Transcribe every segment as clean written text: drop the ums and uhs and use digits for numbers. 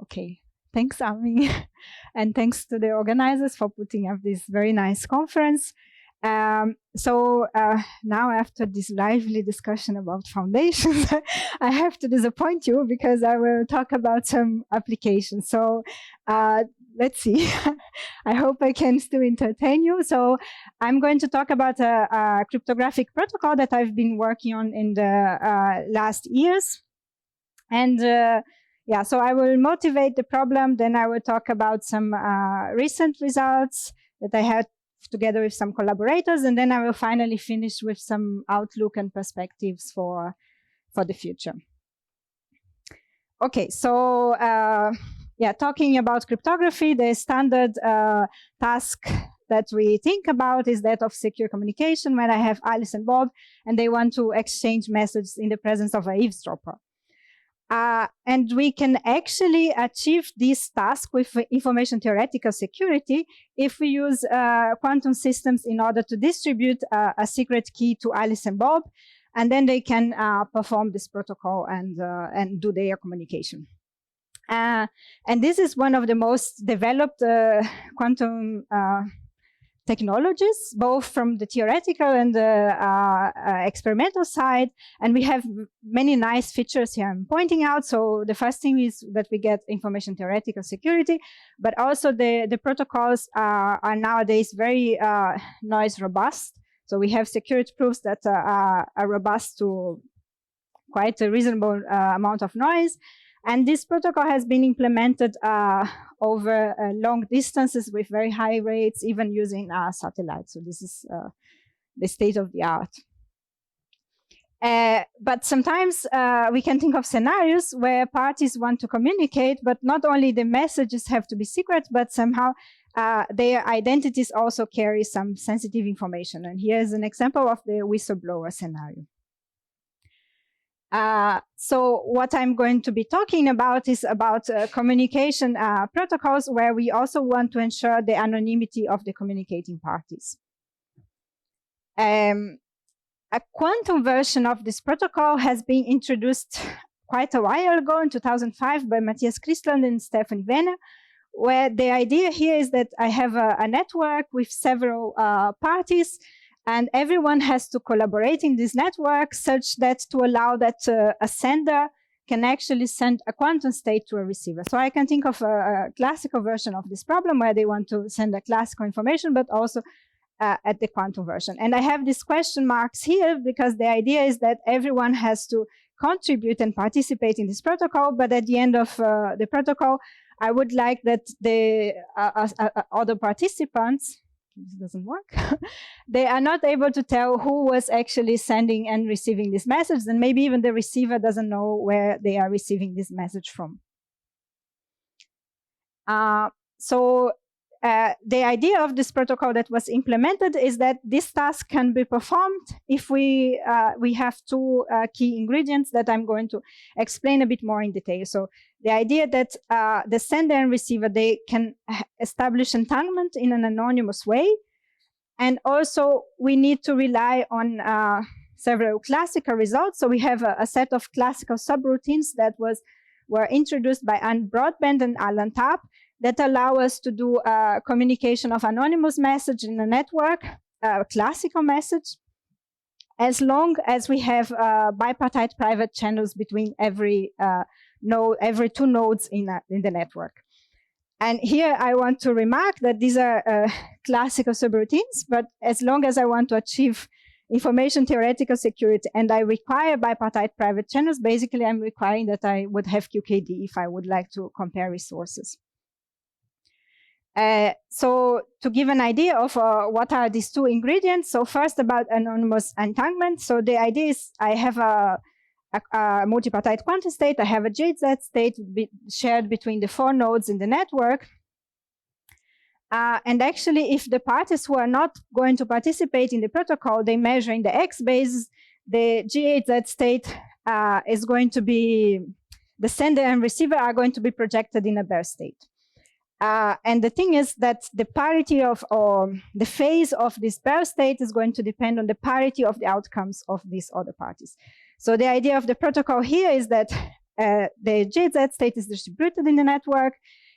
Okay, thanks, Ami, and thanks to the organizers for putting up this very nice conference. So now, after this lively discussion about foundations, I have to disappoint you because I will talk about some applications. So let's see. I hope I can still entertain you. So I'm going to talk about a cryptographic protocol that I've been working on in the last years. And yeah, so I will motivate the problem. Then I will talk about some recent results that I had together with some collaborators. And then I will finally finish with some outlook and perspectives for the future. Okay, so yeah, talking about cryptography, the standard task that we think about is that of secure communication when I have Alice and Bob and they want to exchange messages in the presence of an eavesdropper. And we can actually achieve this task with information theoretical security if we use quantum systems in order to distribute a secret key to Alice and Bob, and then they can perform this protocol and do their communication. And this is one of the most developed quantum technologies, both from the theoretical and the experimental side. And we have many nice features here I'm pointing out. So the first thing is that we get information theoretical security, but also the protocols are nowadays very noise robust. So we have security proofs that are robust to quite a reasonable amount of noise. And this protocol has been implemented over long distances with very high rates, even using satellites. So this is the state of the art. But sometimes we can think of scenarios where parties want to communicate, but not only the messages have to be secret, but somehow their identities also carry some sensitive information. And here's an example of the whistleblower scenario. So what I'm going to be talking about is about communication protocols where we also want to ensure the anonymity of the communicating parties. A quantum version of this protocol has been introduced quite a while ago in 2005 by Matthias Christland and Stephanie Wenner, where the idea here is that I have a network with several parties, and everyone has to collaborate in this network such that to allow that a sender can actually send a quantum state to a receiver. So I can think of a classical version of this problem where they want to send a classical information, but also at the quantum version. And I have these question marks here because the idea is that everyone has to contribute and participate in this protocol, but at the end of the protocol, I would like that the other participants, this doesn't work, they are not able to tell who was actually sending and receiving this message, and maybe even the receiver doesn't know where they are receiving this message from. So the idea of this protocol that was implemented is that this task can be performed if we have two key ingredients that I'm going to explain a bit more in detail. So the idea that the sender and receiver, they can establish entanglement in an anonymous way. And also we need to rely on several classical results. So we have a set of classical subroutines that were introduced by Anne Broadbent and Alan Tapp that allow us to do communication of anonymous message in a network, classical message, as long as we have bipartite private channels between every node, every two nodes in the network. And here I want to remark that these are classical subroutines, but as long as I want to achieve information theoretical security and I require bipartite private channels, basically I'm requiring that I would have QKD if I would like to compare resources. So to give an idea of what are these two ingredients, so first about anonymous entanglement. So the idea is I have a multipartite quantum state, I have a JZ state shared between the four nodes in the network. And actually, if the parties who are not going to participate in the protocol, they measure in the X basis, the GHZ state is going to be, the sender and receiver are going to be projected in a bare state. And the thing is that the parity of, or the phase of this bare state is going to depend on the parity of the outcomes of these other parties. So the idea of the protocol here is that the GZ state is distributed in the network.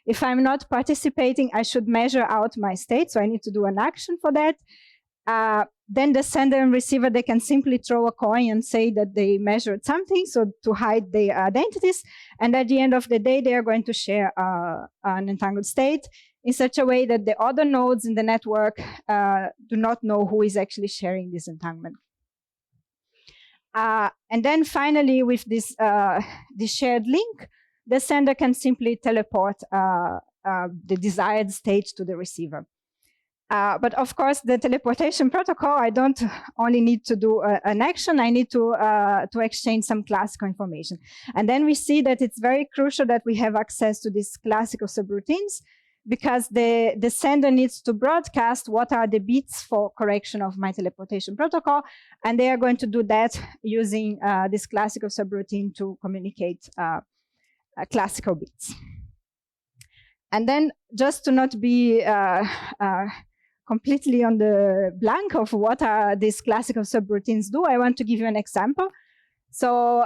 If I'm not participating, I should measure out my state, so I need to do an action for that. Then the sender and receiver, they can simply throw a coin and say that they measured something, so to hide their identities. And at the end of the day, they are going to share an entangled state in such a way that the other nodes in the network do not know who is actually sharing this entanglement. And then finally, with this shared link, the sender can simply teleport the desired state to the receiver. But of course, the teleportation protocol, I don't only need to do an action, I need to exchange some classical information. And then we see that it's very crucial that we have access to these classical subroutines, because the sender needs to broadcast what are the bits for correction of my teleportation protocol, and they are going to do that using this classical subroutine to communicate classical bits. And then, just to not be completely on the blank of what are these classical subroutines do, I want to give you an example. So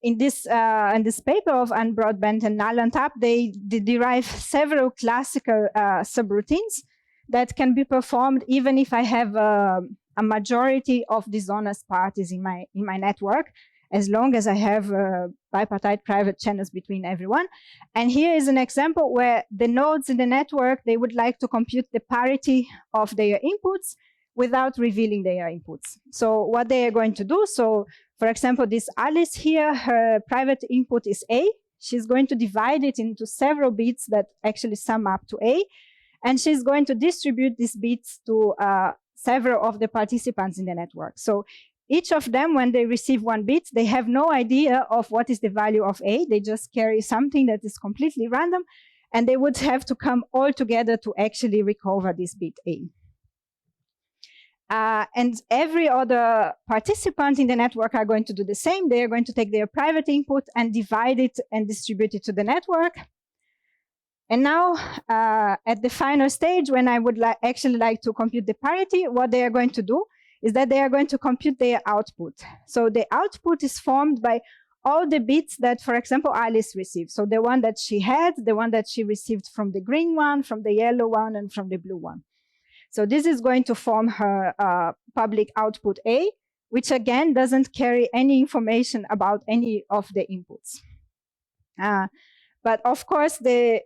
in this paper of Anne Broadbent and Nalan Tap, they derive several classical subroutines that can be performed even if I have a majority of dishonest parties in my network, as long as I have bipartite private channels between everyone. And here is an example where the nodes in the network, they would like to compute the parity of their inputs without revealing their inputs. So what they are going to do, so for example, this Alice here, her private input is A. She's going to divide it into several bits that actually sum up to A. And she's going to distribute these bits to several of the participants in the network. So each of them, when they receive one bit, they have no idea of what is the value of A. They just carry something that is completely random, and they would have to come all together to actually recover this bit A. And every other participant in the network are going to do the same. They are going to take their private input and divide it and distribute it to the network. And now, at the final stage, when I would actually like to compute the parity, what they are going to do is that they are going to compute their output. So the output is formed by all the bits that, for example, Alice received. So the one that she had, the one that she received from the green one, from the yellow one, and from the blue one. So this is going to form her public output A, which again doesn't carry any information about any of the inputs. But of course, the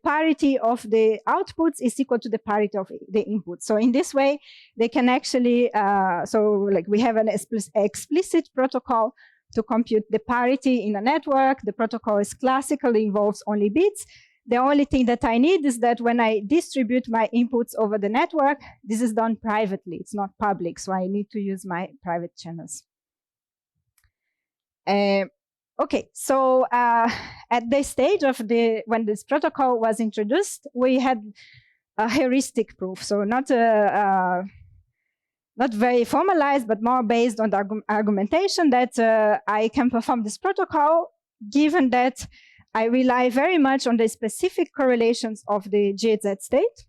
parity of the outputs is equal to the parity of the inputs. So in this way, they can actually, so like we have an explicit protocol to compute the parity in a network. The protocol is classical, involves only bits. The only thing that I need is that when I distribute my inputs over the network, this is done privately. It's not public, so I need to use my private channels. Okay, so at this stage of when this protocol was introduced, we had a heuristic proof. So not very formalized, but more based on the argumentation that I can perform this protocol, given that I rely very much on the specific correlations of the GZ state,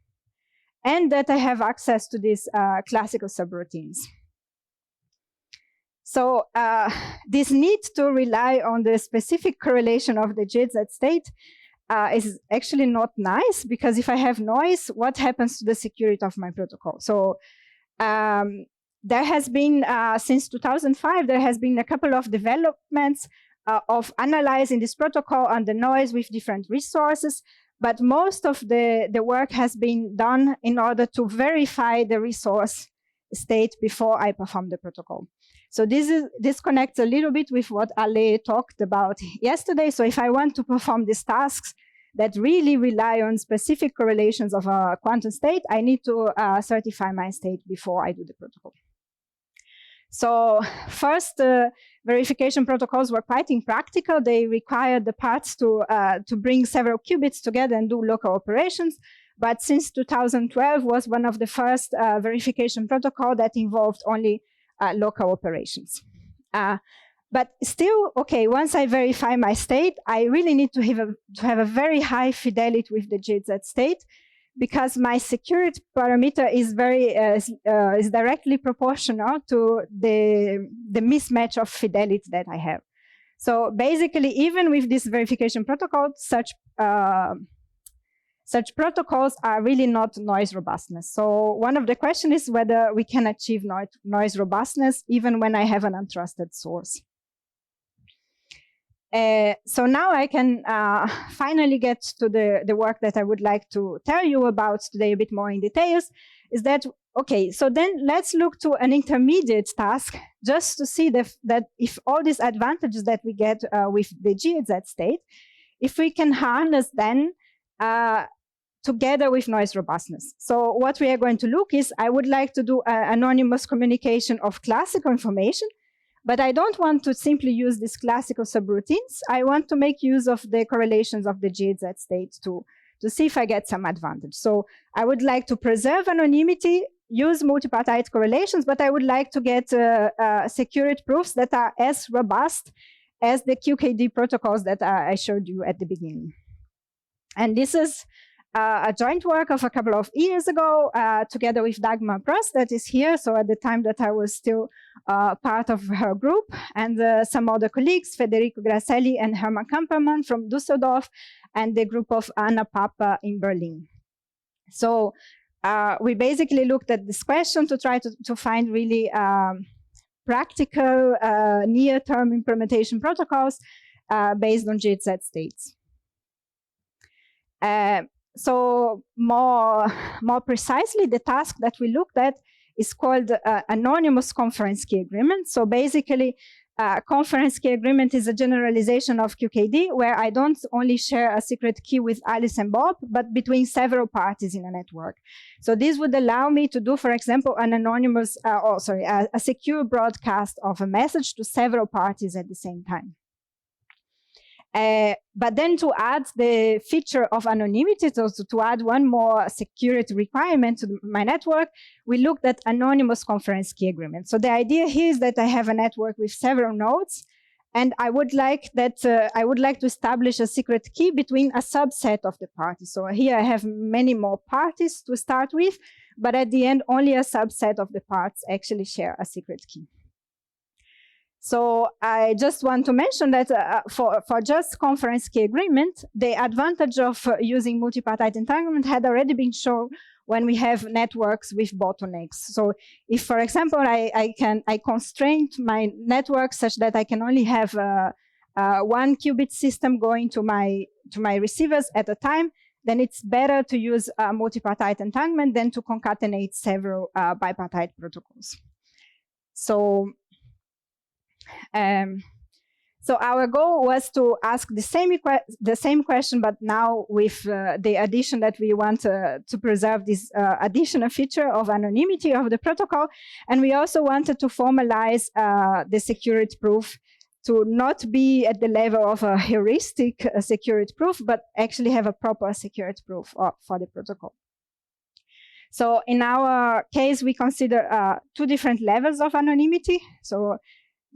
and that I have access to these classical subroutines. So this need to rely on the specific correlation of the GZ state is actually not nice, because if I have noise, what happens to the security of my protocol? So there has been, since 2005, there has been a couple of developments of analyzing this protocol and the noise with different resources, but most of the work has been done in order to verify the resource state before I perform the protocol. So this connects a little bit with what Ale talked about yesterday. So if I want to perform these tasks that really rely on specific correlations of a quantum state, I need to certify my state before I do the protocol. So first, verification protocols were quite impractical. They required the parts to bring several qubits together and do local operations. But since 2012 was one of the first verification protocol that involved only local operations. But still, okay, once I verify my state, I really need to have a very high fidelity with the GZ state, because my security parameter is is directly proportional to the mismatch of fidelity that I have. So basically, even with this verification protocol, such protocols are really not noise robustness. So one of the questions is whether we can achieve noise robustness even when I have an untrusted source. So now I can finally get to the work that I would like to tell you about today a bit more in details, is that, okay, so then let's look to an intermediate task just to see that if all these advantages that we get with the GZ state, if we can harness then together with noise robustness. So what we are going to look is, I would like to do anonymous communication of classical information, but I don't want to simply use these classical subroutines. I want to make use of the correlations of the GZ state to see if I get some advantage. So I would like to preserve anonymity, use multipartite correlations, but I would like to get security proofs that are as robust as the QKD protocols that I showed you at the beginning. And this is a joint work of a couple of years ago, together with Dagmar Prost, that is here. So at the time that I was still part of her group, and some other colleagues, Federico Gracelli and Hermann Kampermann from Düsseldorf, and the group of Anna Papa in Berlin. So we basically looked at this question to try to find really practical near-term implementation protocols based on GZ states. So more precisely, the task that we looked at is called anonymous conference key agreement. So basically, conference key agreement is a generalization of QKD, where I don't only share a secret key with Alice and Bob, but between several parties in a network. So this would allow me to do, for example, an anonymous, a secure broadcast of a message to several parties at the same time. But then to add the feature of anonymity, so to add one more security requirement to my network, we looked at anonymous conference key agreement. So the idea here is that I have a network with several nodes, and I would like to establish a secret key between a subset of the parties. So here I have many more parties to start with, but at the end, only a subset of the parts actually share a secret key. So I just want to mention that for just conference key agreement, the advantage of using multipartite entanglement had already been shown when we have networks with bottlenecks. So if, for example, I constrain my network such that I can only have one qubit system going to my receivers at a time, then it's better to use multipartite entanglement than to concatenate several bipartite protocols. So our goal was to ask the same question, but now with the addition that we want to preserve this additional feature of anonymity of the protocol. And we also wanted to formalize the security proof to not be at the level of a heuristic security proof, but actually have a proper security proof for the protocol. So in our case, we consider 2 different levels of anonymity. So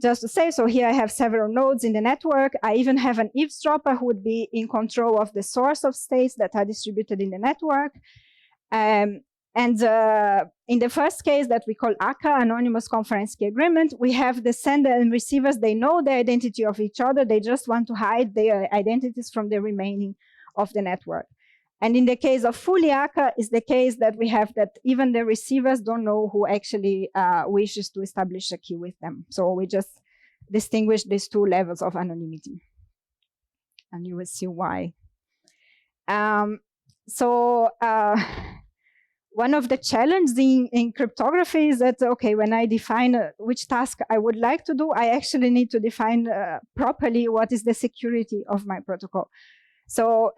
just to say, so here I have several nodes in the network. I even have an eavesdropper who would be in control of the source of states that are distributed in the network. And in the first case that we call ACA, Anonymous Conference Key Agreement, we have the sender and receivers, they know the identity of each other. They just want to hide their identities from the remaining of the network. And in the case of fully ACA, is the case that we have that even the receivers don't know who actually wishes to establish a key with them. So we just distinguish these 2 levels of anonymity. And you will see why. One of the challenges in cryptography is that, okay, when I define which task I would like to do, I actually need to define properly what is the security of my protocol. So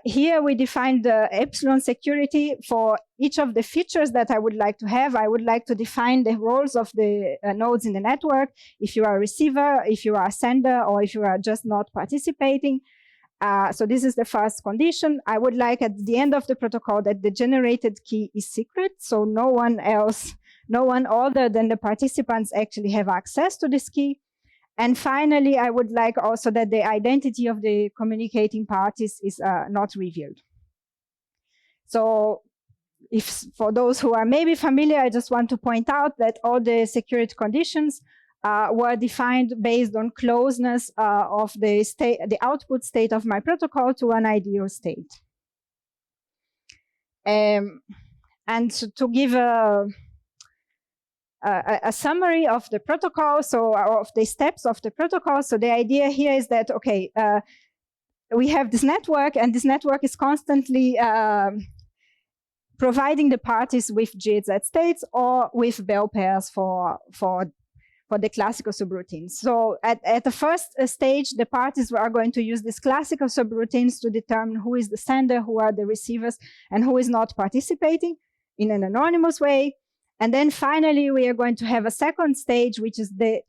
here we define the epsilon security for each of the features that I would like to have. I would like to define the roles of the nodes in the network, if you are a receiver, if you are a sender, or if you are just not participating. So this is the first condition. I would like at the end of the protocol that the generated key is secret, so no one other than the participants actually have access to this key. And finally, I would like also that the identity of the communicating parties is not revealed. So for those who are maybe familiar, I just want to point out that all the security conditions were defined based on closeness of the output state of my protocol to an ideal state. And to give a summary of the protocol, so of the steps of the protocol. So the idea here is that, okay, we have this network, and this network is constantly providing the parties with GZ states or with Bell pairs for the classical subroutines. So at the first stage, the parties are going to use these classical subroutines to determine who is the sender, who are the receivers, and who is not participating in an anonymous way. And then finally, we are going to have a second stage, which is the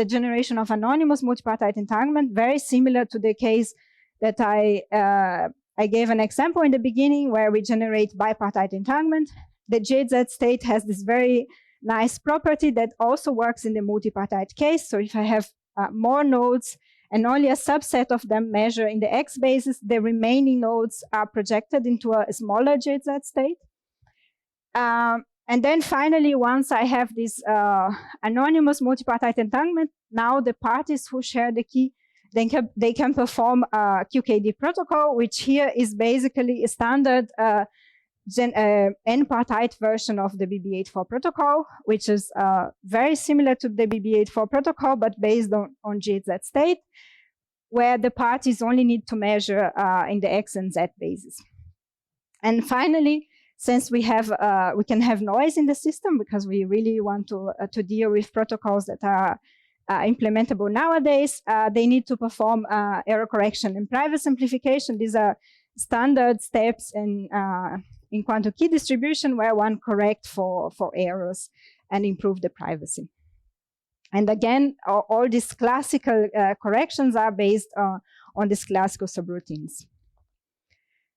generation of anonymous multipartite entanglement, very similar to the case that I gave an example in the beginning, where we generate bipartite entanglement. The GZ state has this very nice property that also works in the multipartite case. So if I have more nodes and only a subset of them measure in the X basis, the remaining nodes are projected into a smaller GZ state. And then finally, once I have this anonymous multipartite entanglement, now the parties who share the key, they can perform a QKD protocol, which here is basically a standard n-partite version of the BB84 protocol, which is very similar to the BB84 protocol, but based on GZ state, where the parties only need to measure in the X and Z basis. And finally, since we can have noise in the system, because we really want to deal with protocols that are implementable nowadays, they need to perform error correction and private simplification. These are standard steps in quantum key distribution, where one correct for errors and improve the privacy. And again, all these classical corrections are based on these classical subroutines.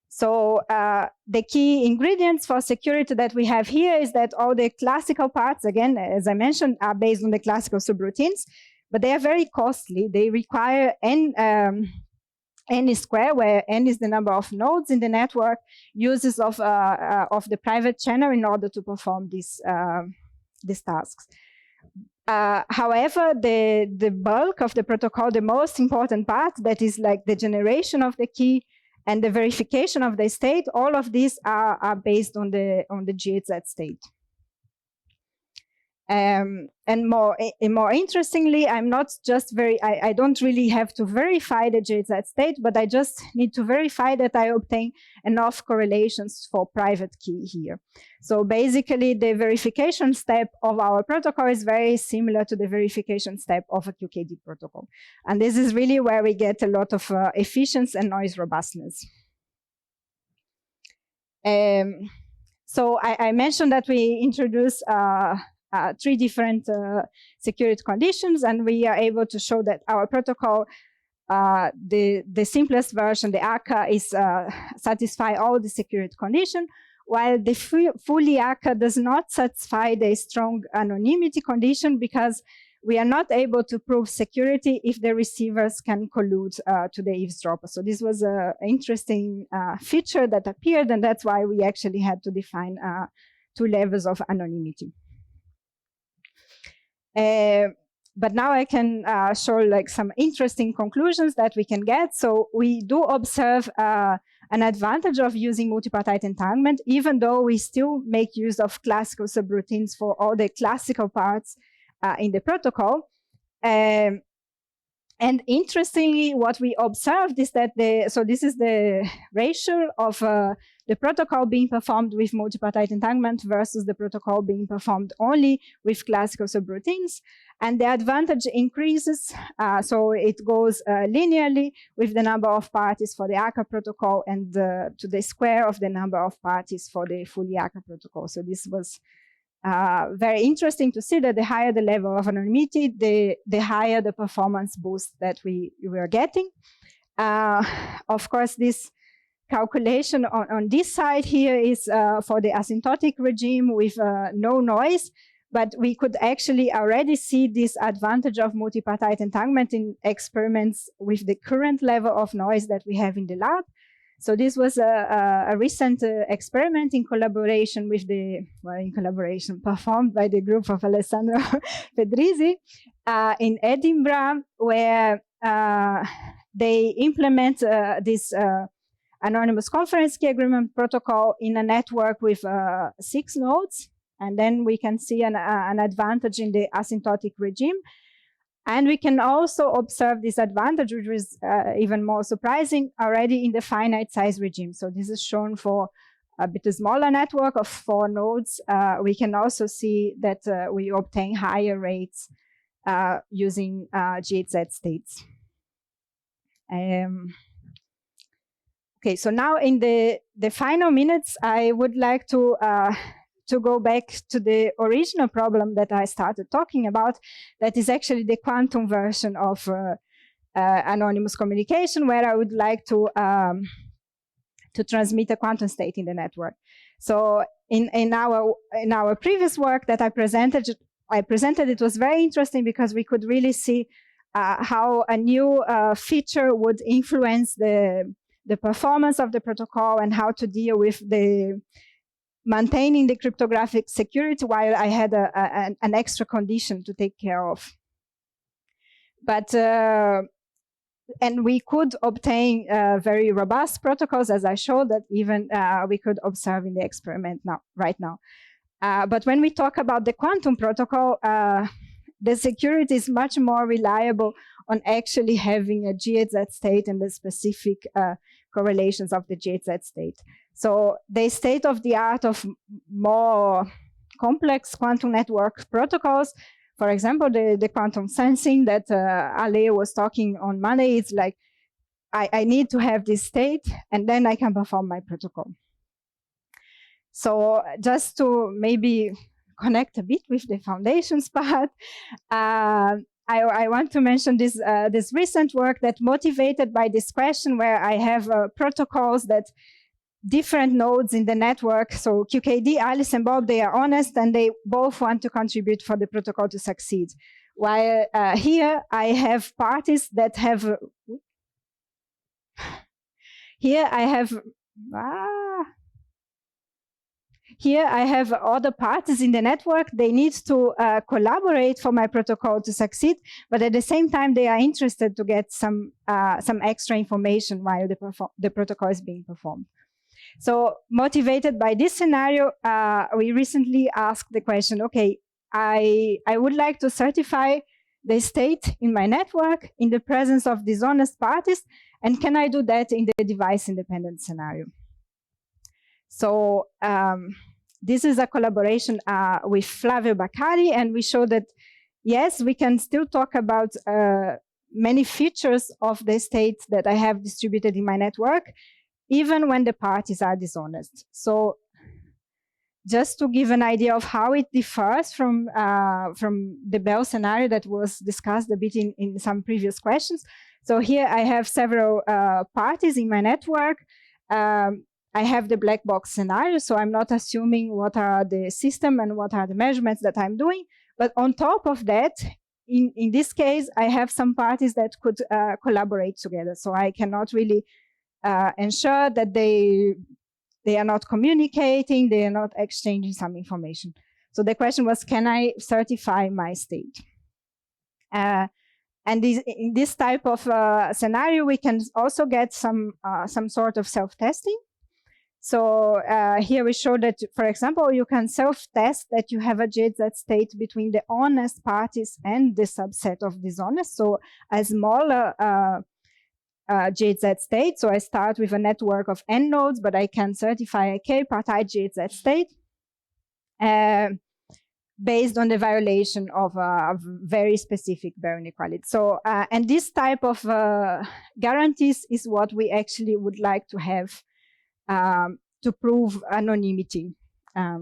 So the key ingredients for security that we have here is that all the classical parts, again, as I mentioned, are based on the classical subroutines, but they are very costly. They require n square, where n is the number of nodes in the network, uses of the private channel in order to perform these tasks. However, the bulk of the protocol, the most important part, that is like the generation of the key and the verification of the state, all of these are based on the GZ state. And more interestingly, I'm not just I don't really have to verify the GZ state, but I just need to verify that I obtain enough correlations for private key here. So basically, the verification step of our protocol is very similar to the verification step of a QKD protocol. And this is really where we get a lot of efficiency and noise robustness. So I mentioned that we introduced 3 different security conditions, and we are able to show that our protocol, the simplest version, the ACA, is satisfy all the security conditions, while the fully ACA does not satisfy the strong anonymity condition, because we are not able to prove security if the receivers can collude to the eavesdropper. So this was an interesting feature that appeared, and that's why we actually had to define 2 levels of anonymity. But now I can show like some interesting conclusions that we can get. So we do observe an advantage of using multipartite entanglement, even though we still make use of classical subroutines for all the classical parts in the protocol. And interestingly, what we observed is that so this is the ratio of the protocol being performed with multipartite entanglement versus the protocol being performed only with classical subroutines. And the advantage increases, so it goes linearly with the number of parties for the ACA protocol and to the square of the number of parties for the fully ACA protocol. So this was very interesting to see that the higher the level of anonymity, the higher the performance boost that we were getting. Of course, this calculation on this side here is for the asymptotic regime with no noise, but we could actually already see this advantage of multipartite entanglement in experiments with the current level of noise that we have in the lab. So this was a recent experiment in collaboration with performed by the group of Alessandro Pedrisi in Edinburgh, where they implement this anonymous conference key agreement protocol in a network with 6 nodes. And then we can see an advantage in the asymptotic regime. And we can also observe this advantage, which is even more surprising, already in the finite size regime. So this is shown for a bit smaller network of 4 nodes. We can also see that we obtain higher rates using GHZ states. Okay, so now in the final minutes, I would like to go back to the original problem that I started talking about, that is actually the quantum version of anonymous communication, where I would like to transmit a quantum state in the network. So in our previous work that I presented, it was very interesting because we could really see how a new feature would influence the performance of the protocol and how to deal with the maintaining the cryptographic security while I had an extra condition to take care of. But and we could obtain very robust protocols, as I showed, that even we could observe in the experiment right now. But when we talk about the quantum protocol, the security is much more reliable on actually having a GHZ state and the specific correlations of the GHZ state. So the state of the art of more complex quantum network protocols, for example, the quantum sensing that Ale was talking on Monday, it's like, I need to have this state and then I can perform my protocol. So just to maybe connect a bit with the foundations part, I want to mention this recent work that motivated by this question, where I have protocols that different nodes in the network, so QKD, Alice and Bob, they are honest and they both want to contribute for the protocol to succeed. While here I have parties that have, here I have other parties in the network. They need to collaborate for my protocol to succeed, but at the same time, they are interested to get some extra information while the protocol is being performed. So motivated by this scenario, we recently asked the question, okay, I would like to certify the state in my network in the presence of dishonest parties, and can I do that in the device-independent scenario? So this is a collaboration with Flavio Baccari, and we show that, yes, we can still talk about many features of the state that I have distributed in my network, even when the parties are dishonest. So just to give an idea of how it differs from the Bell scenario that was discussed a bit in some previous questions. So here I have several parties in my network. I have the black box scenario, so I'm not assuming what are the system and what are the measurements that I'm doing. But on top of that, in this case, I have some parties that could collaborate together. So I cannot really ensure that they are not communicating, they are not exchanging some information. So the question was, can I certify my state? And in this type of scenario, we can also get some sort of self-testing. So here we show that, for example, you can self-test that you have a GHZ state between the honest parties and the subset of dishonest. So a smaller GHZ state. So I start with a network of n nodes, but I can certify a k-partite GHZ state based on the violation of a very specific Baire inequality. So, and this type of guarantees is what we actually would like to have to prove anonymity. Yeah.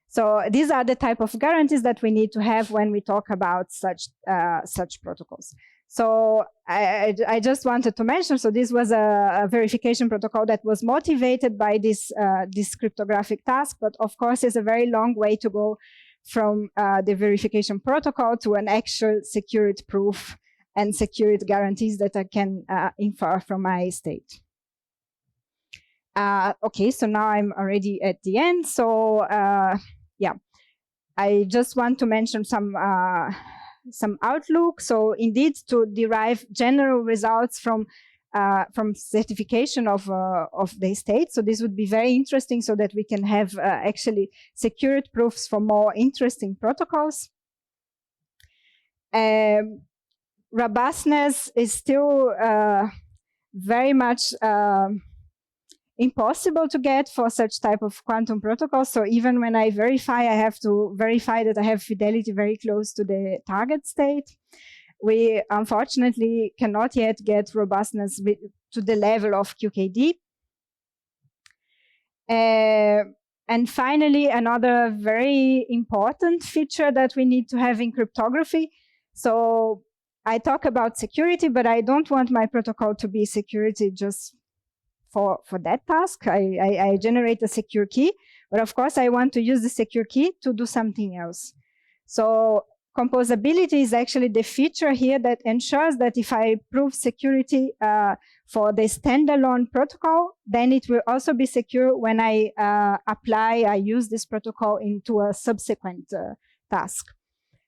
So these are the type of guarantees that we need to have when we talk about such protocols. So I just wanted to mention, so this was a verification protocol that was motivated by this cryptographic task, but of course it's a very long way to go from the verification protocol to an actual security proof and security guarantees that I can infer from my state. Okay, so now I'm already at the end. So yeah, I just want to mention some outlook. So indeed, to derive general results from certification of the state. So this would be very interesting, so that we can have actually secured proofs for more interesting protocols. Robustness is still very much impossible to get for such type of quantum protocols. So even when I verify, I have to verify that I have fidelity very close to the target state. We unfortunately cannot yet get robustness to the level of QKD. And finally, another very important feature that we need to have in cryptography. So I talk about security, but I don't want my protocol to be security just for that task. I generate a secure key, but of course I want to use the secure key to do something else. So composability is actually the feature here that ensures that if I prove security for the standalone protocol, then it will also be secure when I use this protocol into a subsequent task.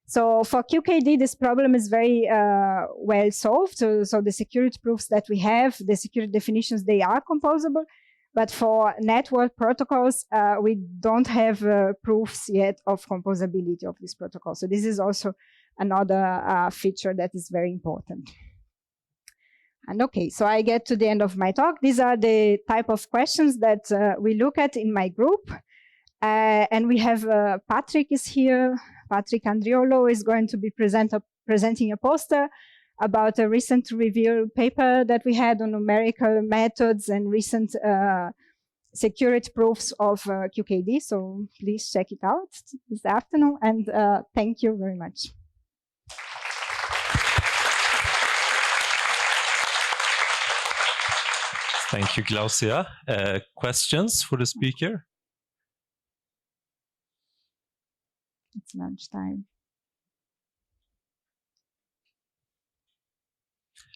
So for QKD, this problem is very well solved. So the security proofs that we have, the security definitions, they are composable. But for network protocols, we don't have proofs yet of composability of this protocol. So this is also another feature that is very important. And okay, so I get to the end of my talk. These are the type of questions that we look at in my group. And we have Patrick is here. Patrick Andriolo is going to be presenting a poster about a recent review paper that we had on numerical methods and recent security proofs of QKD. So please check it out this afternoon. And thank you very much. Thank you, Glaucia. Questions for the speaker? It's lunchtime.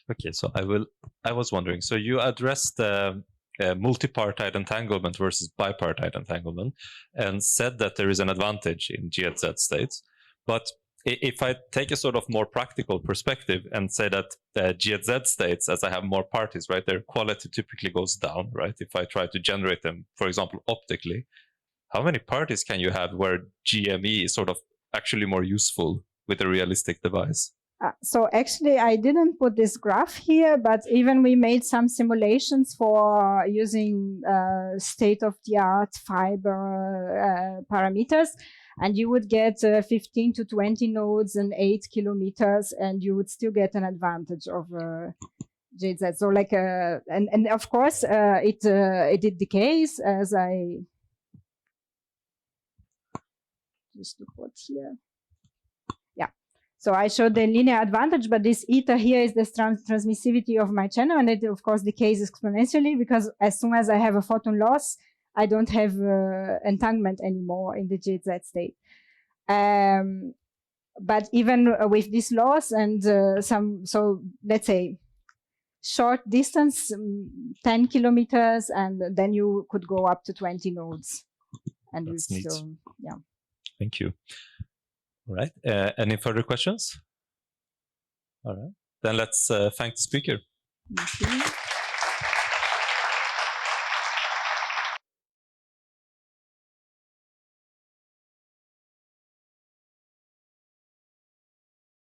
Okay, so I was wondering, so you addressed multipartite entanglement versus bipartite entanglement and said that there is an advantage in GZ states. But if I take a sort of more practical perspective and say that GZ states, as I have more parties, right, their quality typically goes down, right? If I try to generate them, for example, optically, how many parties can you have where GME is sort of actually more useful with a realistic device? So actually, I didn't put this graph here, but even we made some simulations for using state-of-the-art fiber parameters, and you would get 15 to 20 nodes and 8 kilometers, and you would still get an advantage of GZ. So like, and of course, it decays as I just to put here. Yeah. So I showed the linear advantage, but this eta here is the transmissivity of my channel, and it of course decays exponentially because as soon as I have a photon loss, I don't have entanglement anymore in the GZ state. But even with this loss and so let's say short distance, 10 kilometers, and then you could go up to 20 nodes. And that's neat. Yeah. Thank you. All right. Any further questions? All right. Then let's thank the speaker. Thank you.